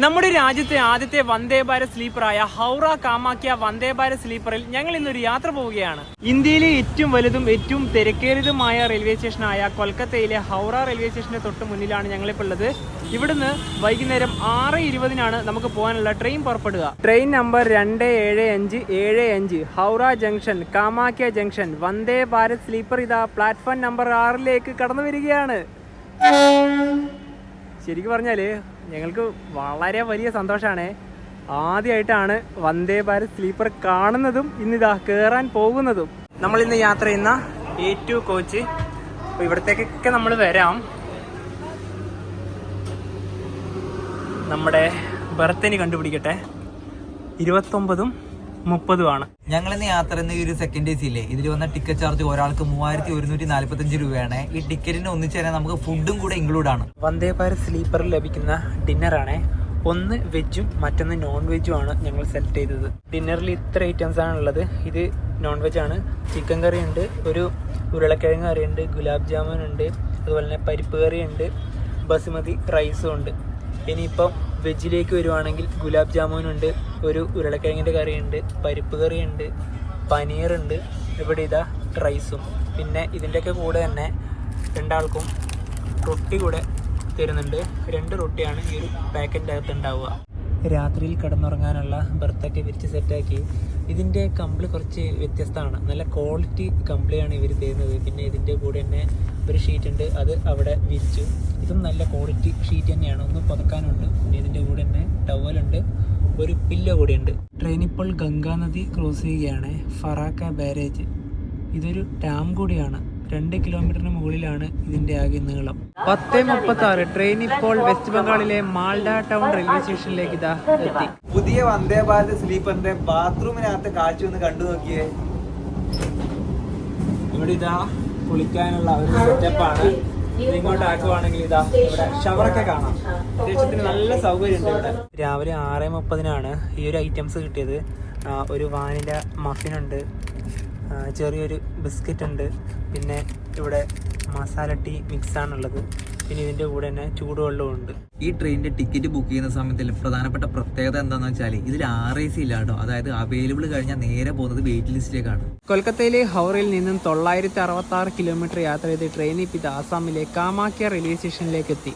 നമ്മുടെ രാജ്യത്തെ ആദ്യത്തെ വന്ദേ ഭാരത് സ്ലീപ്പറായ ഹൗറ കാമാക്യ വന്ദേ ഭാരത് സ്ലീപ്പറിൽ ഞങ്ങൾ ഇന്നൊരു യാത്ര പോവുകയാണ്. ഇന്ത്യയിലെ ഏറ്റവും വലുതും ഏറ്റവും തിരക്കേറിയതുമായ റെയിൽവേ സ്റ്റേഷനായ കൊൽക്കത്തയിലെ ഹൗറ റെയിൽവേ സ്റ്റേഷന്റെ തൊട്ട് മുന്നിലാണ് ഞങ്ങളിപ്പോൾ ഉള്ളത്. ഇവിടുന്ന് വൈകുന്നേരം 6:20 നമുക്ക് പോകാനുള്ള ട്രെയിൻ പുറപ്പെടുക. Train number 275775 Howrah junction Kamakhya junction Vande Bharat sleeper ഇതാ പ്ലാറ്റ്ഫോം നമ്പർ 6 കടന്നു വരികയാണ്. ശരിക്കും പറഞ്ഞാല് ഞങ്ങൾക്ക് വളരെ വലിയ സന്തോഷമാണ്. ആദ്യമായിട്ടാണ് വന്ദേ ഭാരത് സ്ലീപ്പർ കാണുന്നതും ഇന്നിതാ കയറാൻ പോകുന്നതും. നമ്മൾ ഇന്ന് യാത്ര ചെയ്യുന്ന A2 കോച്ച്. അപ്പോൾ ഇവിടത്തേക്കൊക്കെ നമ്മൾ വരാം. നമ്മുടെ ബർത്തിന് കണ്ടുപിടിക്കട്ടെ. 29ഉം 30ഉം ആണ്. ഞങ്ങളിന്ന് യാത്ര ചെയ്യുന്ന ഈ ഒരു സെക്കൻഡ് AC ഇല്ലേ, ഇതിൽ വന്ന ടിക്കറ്റ് ചാർജ് ഒരാൾക്ക് 3145 രൂപയാണ്. ഈ ടിക്കറ്റിന് ഒന്നിച്ച് തന്നെ നമുക്ക് ഫുഡും കൂടെ ഇൻക്ലൂഡ് ആണ്. വന്ദേ ഭാരത് സ്ലീപ്പറിൽ ലഭിക്കുന്ന ഡിന്നറാണ്. ഒന്ന് വെജും മറ്റൊന്ന് നോൺ വെജും ആണ് ഞങ്ങൾ സെലക്ട് ചെയ്തത്. ഡിന്നറിൽ ഇത്ര ഐറ്റംസ് ആണുള്ളത്. ഇത് നോൺ വെജ് ആണ്. ചിക്കൻ കറി ഉണ്ട്, ഒരു ഉരുളക്കിഴങ്ങ് കറി ഉണ്ട്, ഗുലാബ് ജാമുൻ ഉണ്ട്, അതുപോലെ തന്നെ പരിപ്പ് കറി ഉണ്ട്, ബസുമതി റൈസും ഉണ്ട്. ഇനിയിപ്പം വെജിലേക്ക് വരുവാണെങ്കിൽ ഗുലാബ് ജാമുനുണ്ട്, ഒരു ഉരുളക്കിഴങ്ങിൻ്റെ കറിയുണ്ട്, പരിപ്പ് കറിയുണ്ട്, പനീറുണ്ട്, ഇവിടെ ഇതാ റൈസും. പിന്നെ ഇതിൻ്റെയൊക്കെ കൂടെ തന്നെ രണ്ടാൾക്കും റൊട്ടി കൂടെ തരുന്നുണ്ട്. 2 റൊട്ടിയാണ് ഈ ഒരു പാക്കറ്റിൻ്റെ അകത്ത് ഉണ്ടാവുക. രാത്രിയിൽ കിടന്നുറങ്ങാനുള്ള ബർത്തൊക്കെ വിരിച്ച് സെറ്റാക്കി. ഇതിൻ്റെ കമ്പിളി കുറച്ച് വ്യത്യസ്തമാണ്. നല്ല ക്വാളിറ്റി കമ്പിളിയാണ് ഇവർ തരുന്നത്. പിന്നെ ഇതിൻ്റെ കൂടെ തന്നെ ഒരു ഷീറ്റ് ഉണ്ട്, അത് അവിടെ വിരിച്ചു. ഇതും നല്ല ക്വാളിറ്റി ഷീറ്റ് തന്നെയാണ്. ഒന്ന് പുതക്കാനുണ്ട്. പിന്നെ ഇതിൻ്റെ കൂടെ തന്നെ ടവലുണ്ട്, ഒരു പില്ലോ കൂടിയുണ്ട്. ട്രെയിൻ ഇപ്പോൾ ഗംഗാ നദി ക്രോസ് ചെയ്യുകയാണ്. ഫറാക്ക ബാരേജ് ഇതൊരു ഡാം കൂടിയാണ്. 2 കിലോമീറ്ററിന് മുകളിലാണ് ഇതിന്റെ ആകെ നീളം. 10:36 ട്രെയിൻ ഇപ്പോൾ വെസ്റ്റ് ബംഗാളിലെ മാൾഡ ടൗൺ റെയിൽവേ സ്റ്റേഷനിലേക്ക് ഇതാ എത്തി. പുതിയ വന്ദേ ഭാരത് സ്ലീപ്പറിന്റെ ബാത്റൂമിനകത്ത് കാഴ്ച ഒന്ന് കണ്ടു നോക്കിയേ. ഇവിടെ ഇതാ കുളിക്കാനുള്ള ഒരു സെറ്റപ്പാണ്. ഇങ്ങോട്ട് ആക്കുവാണെങ്കിൽ ഇതാ ഇവിടെ ഷവറൊക്കെ കാണാം. അത്യാവശ്യത്തിന് നല്ല സൗകര്യമുണ്ട് ഇവിടെ. രാവിലെ 6:30 ഈ ഒരു ഐറ്റംസ് കിട്ടിയത്. ഒരു വാനില മഫിനുണ്ട്, ചെറിയൊരു ബിസ്ക്കറ്റ് ഉണ്ട്, പിന്നെ ഇവിടെ മസാല ടീ മിക്സ് ആണുള്ളത്. പിന്നെ ഇതിൻ്റെ കൂടെ തന്നെ ചൂടുവെള്ളവും ഉണ്ട്. ഈ ട്രെയിനിന്റെ ടിക്കറ്റ് ബുക്ക് ചെയ്യുന്ന സമയത്തിൽ പ്രധാനപ്പെട്ട പ്രത്യേകത എന്താണെന്ന് വെച്ചാൽ ഇതിൽ RAC ഇല്ല കേട്ടോ. അതായത് അവൈലബിൾ കഴിഞ്ഞാൽ നേരെ പോകുന്നത് വെയിറ്റ് ലിസ്റ്റിലേക്കാണ്. കൊൽക്കത്തയിലെ ഹൗറയിൽ നിന്നും 966 കിലോമീറ്റർ യാത്ര ചെയ്ത് ട്രെയിൻ ഇപ്പോൾ ആസാമിലെ കാമാക്യ റെയിൽവേ സ്റ്റേഷനിലേക്ക് എത്തി.